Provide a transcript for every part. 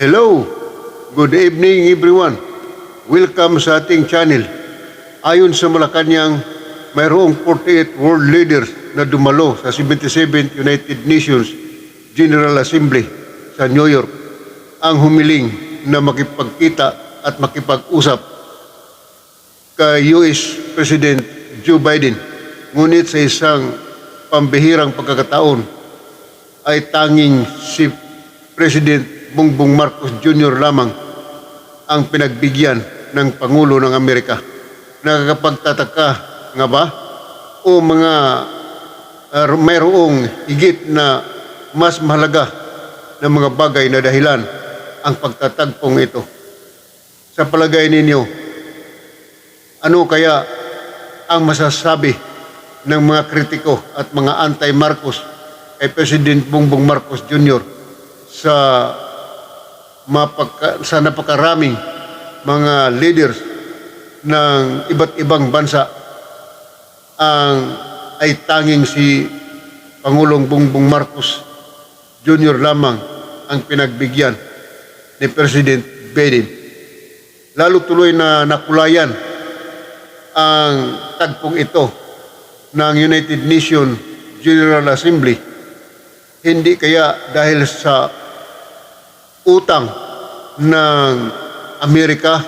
Hello, good evening everyone. Welcome sa ating channel. Ayon sa Malacanang, mayroong 48 world leaders na dumalo sa 77th United Nations General Assembly sa New York ang humiling na makipagkita at makipag-usap kay US President Joe Biden. Ngunit sa isang pambihirang pagkakataon ay tanging si President Bongbong Marcos Jr. lamang ang pinagbigyan ng Pangulo ng Amerika. Nakakapagtataka nga ba? O mayroong higit na mas mahalaga na mga bagay na dahilan ang pagtatagpong ito. Sa palagay ninyo, ano kaya ang masasabi ng mga kritiko at mga anti-Marcos kay President Bongbong Marcos Jr. sa napakaraming mga leaders ng iba't ibang bansa ay tanging si Pangulong Bongbong Marcos Jr. lamang ang pinagbigyan ni President Biden. Lalo tuloy na nakulayan ang tagpong ito ng United Nations General Assembly. Hindi kaya dahil sa utang ng Amerika,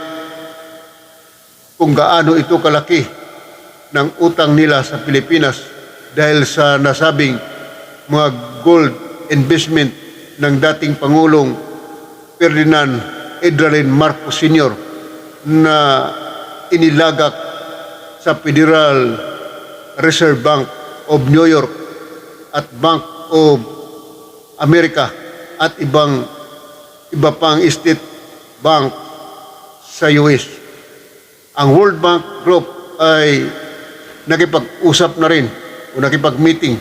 kung gaano ito kalaki ng utang nila sa Pilipinas dahil sa nasabing mga gold investment ng dating Pangulong Ferdinand Marcos Sr. na inilagak sa Federal Reserve Bank of New York at Bank of America at iba pang state bank sa US. Ang World Bank Group ay nakipag-usap na rin o nakipag-meeting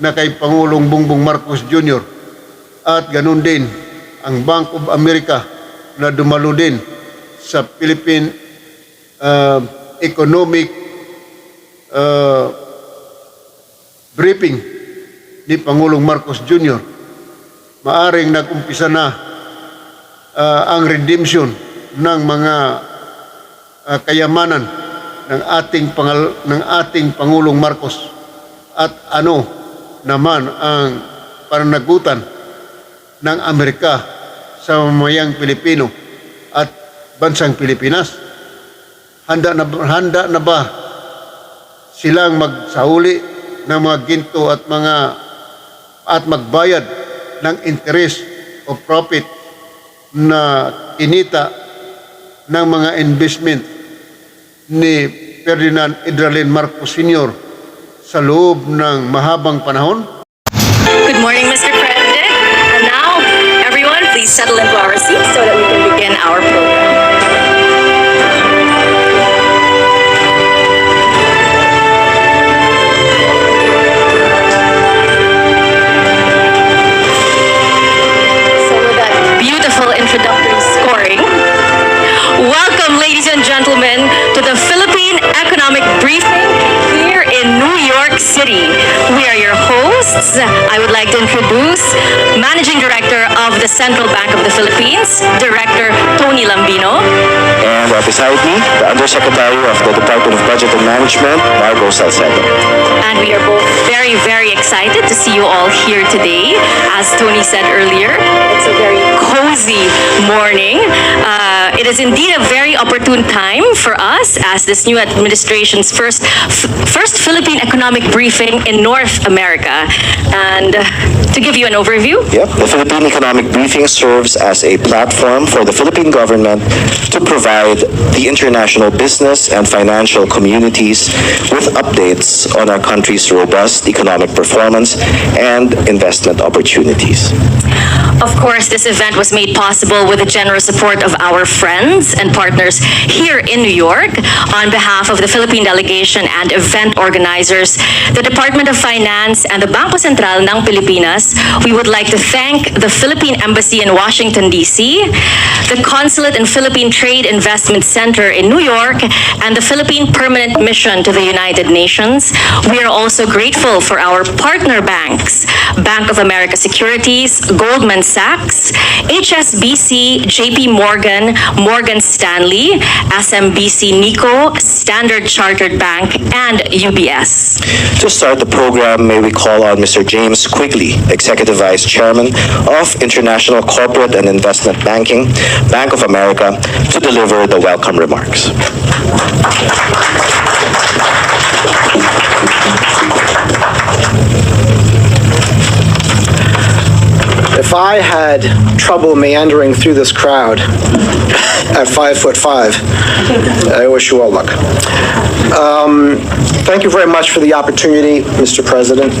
na kay Pangulong Bongbong Marcos Jr. At ganun din ang Bank of America na dumalo din sa Philippine Economic briefing ni Pangulong Marcos Jr. Maaring nag-umpisa na ang redemption ng mga kayamanan ng ating Pangulong Marcos at ano naman ang pananagutan ng Amerika sa mamayang Pilipino at bansang Pilipinas. Handa na ba silang magsauli ng mga ginto at magbayad ng interest o profit na kinita ng mga investment ni Ferdinand Marcos Sr. sa loob ng mahabang panahon? Good morning, Mr. President. And now, everyone, please settle into our seats so that we can begin our program. Introductory scoring. Welcome, ladies and gentlemen, to the Philippine Economic Briefing here in New York City. We are your hosts. I would like to introduce Managing Director of the Central Bank of the Philippines, Director Tony Lambino. And beside me, the Undersecretary of the Department of Budget and Management, Margo Salcedo. And we are both very, very excited to see you all here today. As Tony said earlier, it's a very cozy morning. It is indeed a very opportune time for us as this new administration's first Philippine economic briefing in North America. And to give you an overview. Yep, the Philippine Economic Briefing serves as a platform for the Philippine government to provide the international business and financial communities with updates on our country's robust economic performance and investment opportunities. Of course, this event was made possible with the generous support of our friends friends and partners here in New York, on behalf of the Philippine delegation and event organizers, the Department of Finance, and the Bangko Sentral ng Pilipinas, we would like to thank the Philippine Embassy in Washington, D.C., the Consulate and Philippine Trade Investment Center in New York, and the Philippine Permanent Mission to the United Nations. We are also grateful for our partner banks, Bank of America Securities, Goldman Sachs, HSBC, JP Morgan, Morgan Stanley, SMBC Nikko, Standard Chartered Bank, and UBS. To start the program, may we call on Mr. James Quigley, Executive Vice Chairman of International Corporate and Investment Banking, Bank of America, to deliver the welcome remarks. If I had trouble meandering through this crowd at 5'5", I wish you all luck. Thank you very much for the opportunity, Mr. President,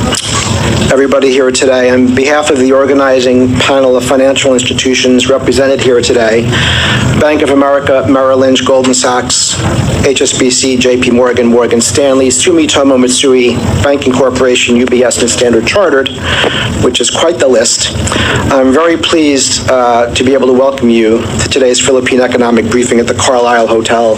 everybody here today. On behalf of the organizing panel of financial institutions represented here today, Bank of America, Merrill Lynch, Goldman Sachs, HSBC, JP Morgan, Morgan Stanley, Sumitomo Mitsui, Banking Corporation, UBS, and Standard Chartered, which is quite the list. I'm very pleased to be able to welcome you to today's Philippine Economic Briefing at the Carlisle Hotel.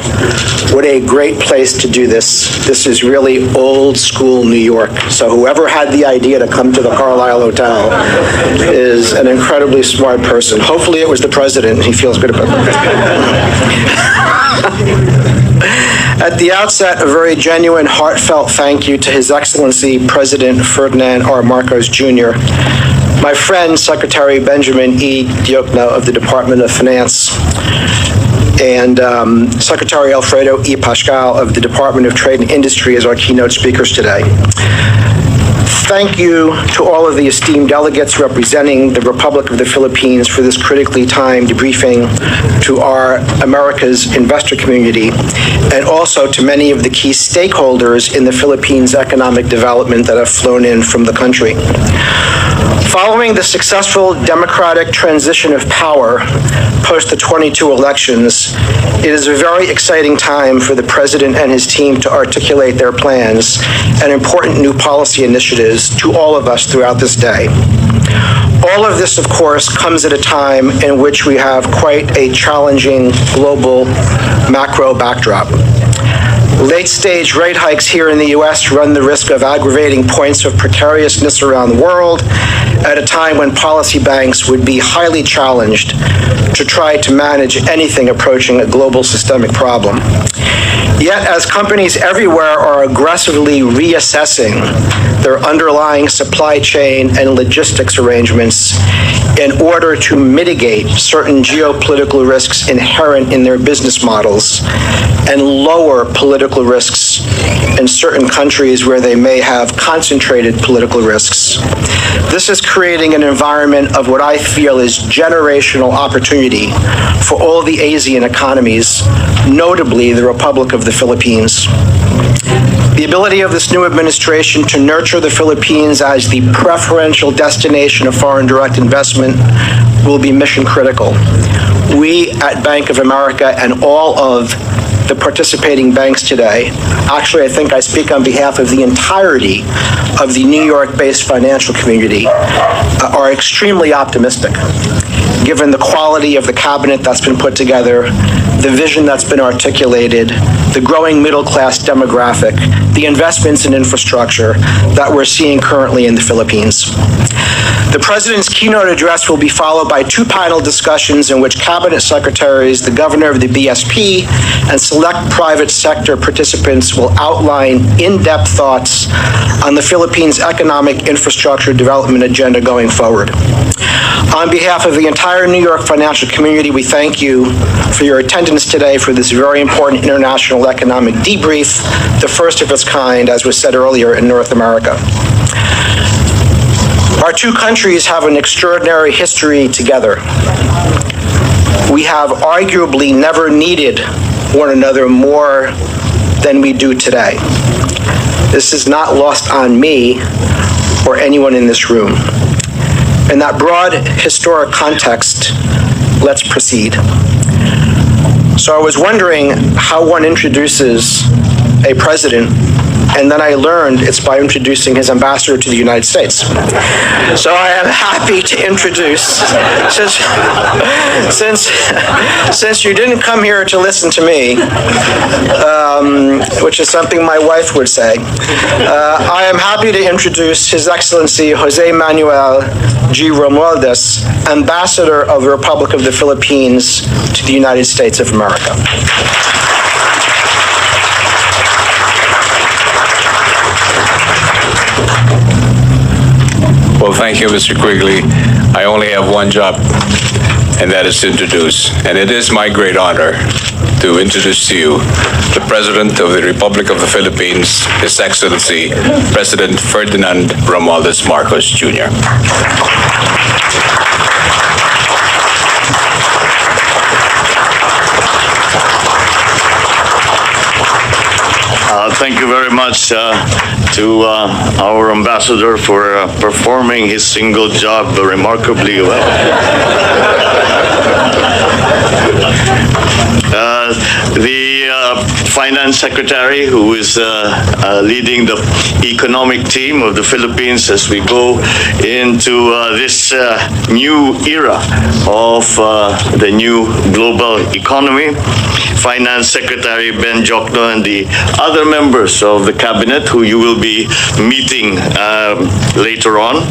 What a great place to do this. This is really old school New York. So whoever had the idea to come to the Carlisle Hotel is an incredibly smart person. Hopefully it was the president. He feels good about it. At the outset, a very genuine, heartfelt thank you to His Excellency President Ferdinand R. Marcos Jr., my friend, Secretary Benjamin E. Diokno of the Department of Finance, and Secretary Alfredo E. Pascal of the Department of Trade and Industry as our keynote speakers today. Thank you to all of the esteemed delegates representing the Republic of the Philippines for this critically timed briefing, to our America's investor community, and also to many of the key stakeholders in the Philippines' economic development that have flown in from the country. Following the successful democratic transition of power post the 22 elections, it is a very exciting time for the President and his team to articulate their plans and important new policy initiatives to all of us throughout this day. All of this, of course, comes at a time in which we have quite a challenging global macro backdrop. Late-stage rate hikes here in the U.S. run the risk of aggravating points of precariousness around the world at a time when policy banks would be highly challenged to try to manage anything approaching a global systemic problem. Yet, as companies everywhere are aggressively reassessing their underlying supply chain and logistics arrangements in order to mitigate certain geopolitical risks inherent in their business models and lower political risks in certain countries where they may have concentrated political risks, this is creating an environment of what I feel is generational opportunity for all the Asian economies, notably the Republic of the Philippines. The ability of this new administration to nurture the Philippines as the preferential destination of foreign direct investment will be mission critical. We at Bank of America and all of the participating banks today, actually I think I speak on behalf of the entirety of the New York-based financial community, are extremely optimistic, given the quality of the cabinet that's been put together, the vision that's been articulated, the growing middle-class demographic, the investments in infrastructure that we're seeing currently in the Philippines. The President's keynote address will be followed by two panel discussions in which Cabinet Secretaries, the Governor of the BSP, and select private sector participants will outline in-depth thoughts on the Philippines' economic infrastructure development agenda going forward. On behalf of the entire New York financial community, we thank you for your attendance today for this very important international economic debrief, the first of its kind, as was said earlier, in North America. Our two countries have an extraordinary history together. We have arguably never needed one another more than we do today. This is not lost on me or anyone in this room. In that broad historic context, let's proceed. So I was wondering how one introduces a president, and then I learned it's by introducing his ambassador to the United States. So I am happy to introduce, since you didn't come here to listen to me, which is something my wife would say, I am happy to introduce His Excellency Jose Manuel G. Romualdez, Ambassador of the Republic of the Philippines to the United States of America. Well, thank you, Mr. Quigley. I only have one job, and that is to introduce. And it is my great honor to introduce to you the President of the Republic of the Philippines, His Excellency, President Ferdinand Romualdez Marcos, Jr. Thank you very much to our ambassador for performing his single job remarkably well. The Finance Secretary, who is leading the economic team of the Philippines as we go into this new era of the new global economy. Finance Secretary Ben Jokno and the other members of the cabinet who you will be meeting later on.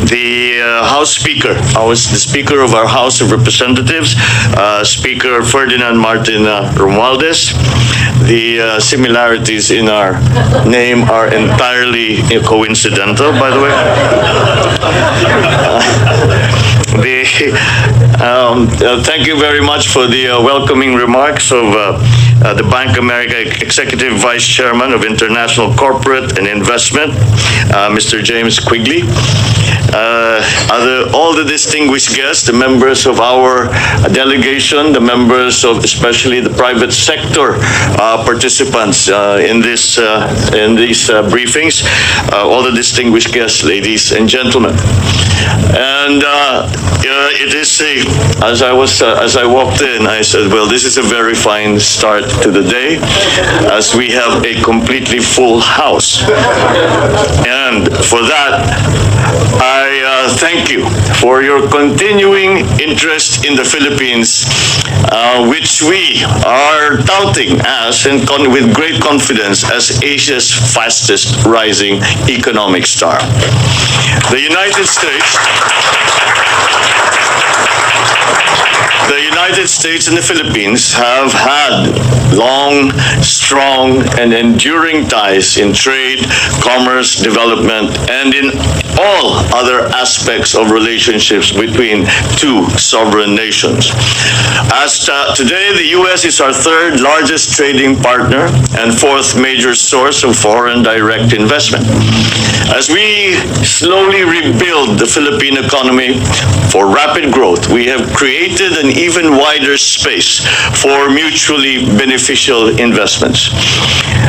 The House Speaker, the Speaker of our House of Representatives, Speaker Ferdinand Martin Romualdez. The similarities in our name are entirely coincidental, by the way. Thank you very much for the welcoming remarks of the Bank of America Executive Vice Chairman of International Corporate and Investment, Mr. James Quigley. All the distinguished guests, the members of our delegation, the members of especially the private sector participants in these briefings, all the distinguished guests, ladies and gentlemen. And it is as I walked in, I said, well, this is a very fine start to the day, as we have a completely full house. And for that, I thank you for your continuing interest in the Philippines, which we are touting as, and with great confidence, as Asia's fastest rising economic star. The United States and the Philippines have had long, strong, and enduring ties in trade, commerce, development, and in all other aspects of relationships between two sovereign nations. As today, the U.S. is our third largest trading partner and fourth major source of foreign direct investment. As we slowly rebuild the Philippine economy for rapid growth, we have created an even wider space for mutually beneficial investments.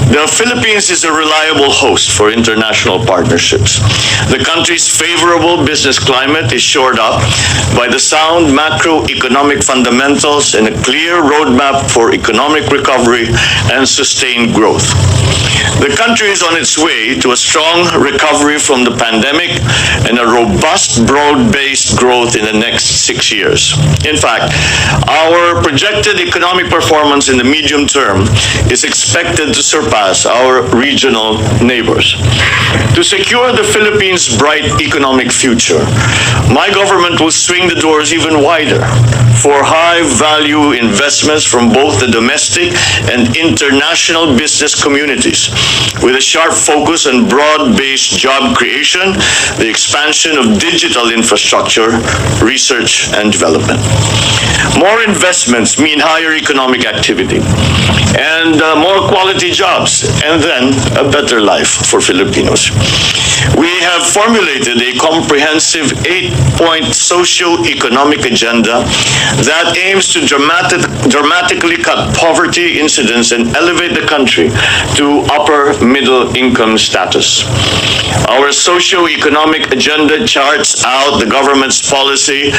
The Philippines is a reliable host for international partnerships. The country's favorable business climate is shored up by the sound macroeconomic fundamentals and a clear roadmap for economic recovery and sustained growth. The country is on its way to a strong recovery from the pandemic and a robust, broad-based growth in the next 6 years. In fact, our projected economic performance in the medium term is expected to surpass our regional neighbors. To secure the Philippines' bright economic future, my government will swing the doors even wider for high-value investments from both the domestic and international business communities, with a sharp focus on broad-based job creation, the expansion of digital infrastructure, research, and development. More investments mean higher economic activity and more quality jobs, and then a better life for Filipinos. We we have formulated a comprehensive 8-point socio-economic agenda that aims to dramatically cut poverty incidence and elevate the country to upper middle income status. Our socio-economic agenda charts out the government's policy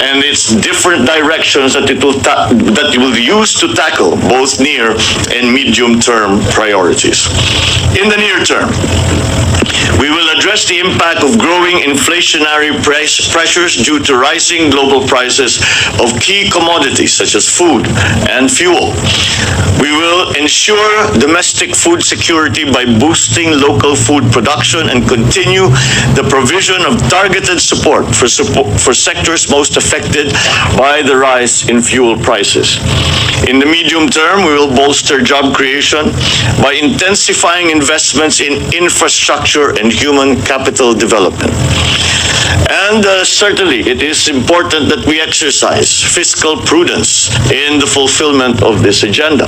and its different directions that it will use to tackle both near and medium-term priorities. In the near term, we will address the impact of growing inflationary pressures due to rising global prices of key commodities such as food and fuel. We will ensure domestic food security by boosting local food production and continue the provision of targeted support for sectors most affected by the rise in fuel prices. In the medium term, we will bolster job creation by intensifying investments in infrastructure and human capital development. And certainly, it is important that we exercise fiscal prudence in the fulfillment of this agenda.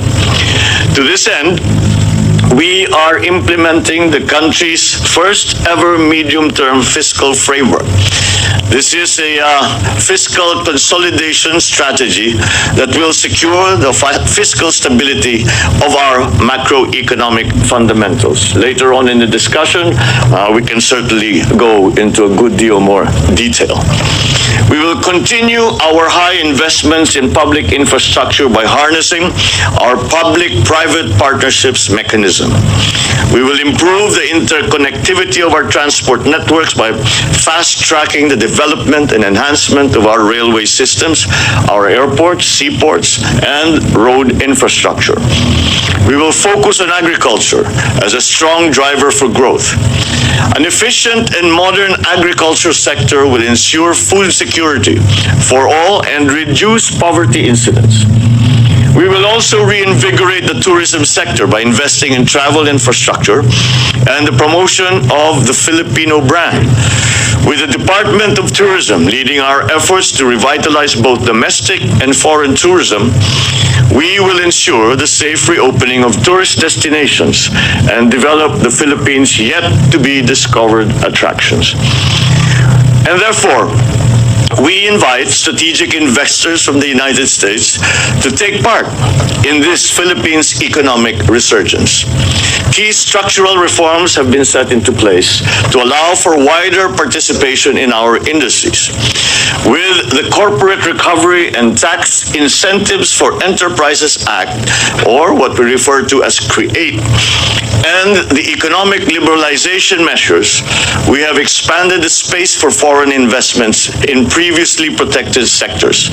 To this end, we are implementing the country's first ever medium-term fiscal framework. This is a fiscal consolidation strategy that will secure the fiscal stability of our macroeconomic fundamentals. Later on in the discussion, we can certainly go into a good deal more detail. We will continue our high investments in public infrastructure by harnessing our public-private partnerships mechanism. We will improve the interconnectivity of our transport networks by fast-tracking the development and enhancement of our railway systems, our airports, seaports, and road infrastructure. We will focus on agriculture as a strong driver for growth. An efficient and modern agriculture sector will ensure food security for all and reduce poverty incidence. We will also reinvigorate the tourism sector by investing in travel infrastructure and the promotion of the Filipino brand. With the Department of Tourism leading our efforts to revitalize both domestic and foreign tourism, we will ensure the safe reopening of tourist destinations and develop the Philippines' yet to be discovered attractions. And therefore, we invite strategic investors from the United States to take part in this Philippines economic resurgence. Key structural reforms have been set into place to allow for wider participation in our industries. With the Corporate Recovery and Tax Incentives for Enterprises Act, or what we refer to as CREATE, and the economic liberalization measures, we have expanded the space for foreign investments in previously protected sectors,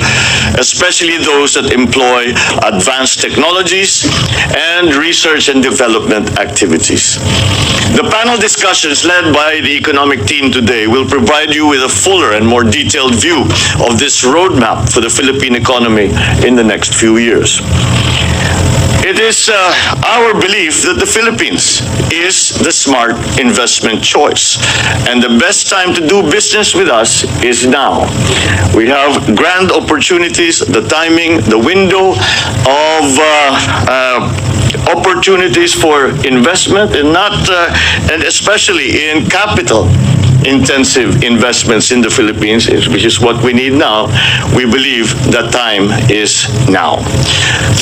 especially those that employ advanced technologies and research and development activities. The panel discussions led by the economic team today will provide you with a fuller and more detailed view of this roadmap for the Philippine economy in the next few years. It is our belief that the Philippines is the smart investment choice, and the best time to do business with us is now. We have grand opportunities, the timing, the window of opportunities for investment, and especially in capital intensive investments in the Philippines, which is what we need now. We believe that time is now.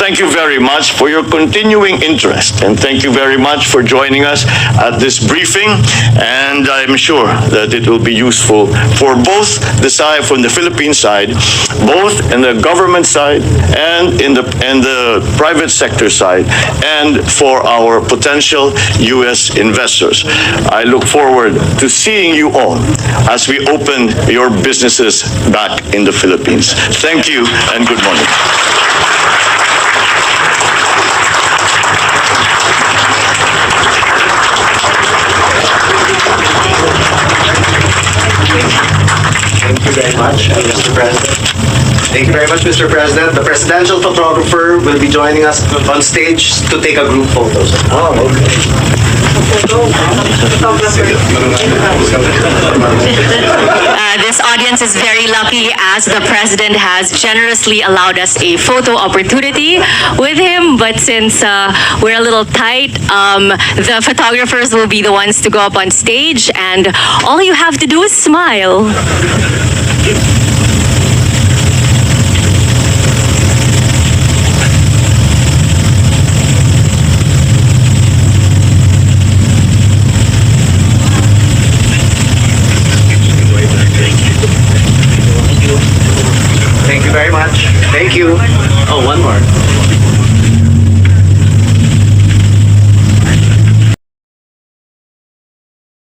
Thank you very much for your continuing interest, and thank you very much for joining us at this briefing, and I'm sure that it will be useful for both the side, from the Philippine side, both in the government side and in the private sector side, and for our potential U.S. investors. I look forward to seeing you all as we open your businesses back in the Philippines. Thank you and good morning. Thank you very much, Mr. President. Thank you very much, Mr. President. The presidential photographer will be joining us on stage to take a group photo. Oh, This audience is very lucky as the president has generously allowed us a photo opportunity with him. But since we're a little tight, the photographers will be the ones to go up on stage, and all you have to do is smile. thank you very much. Thank you. Oh, one more.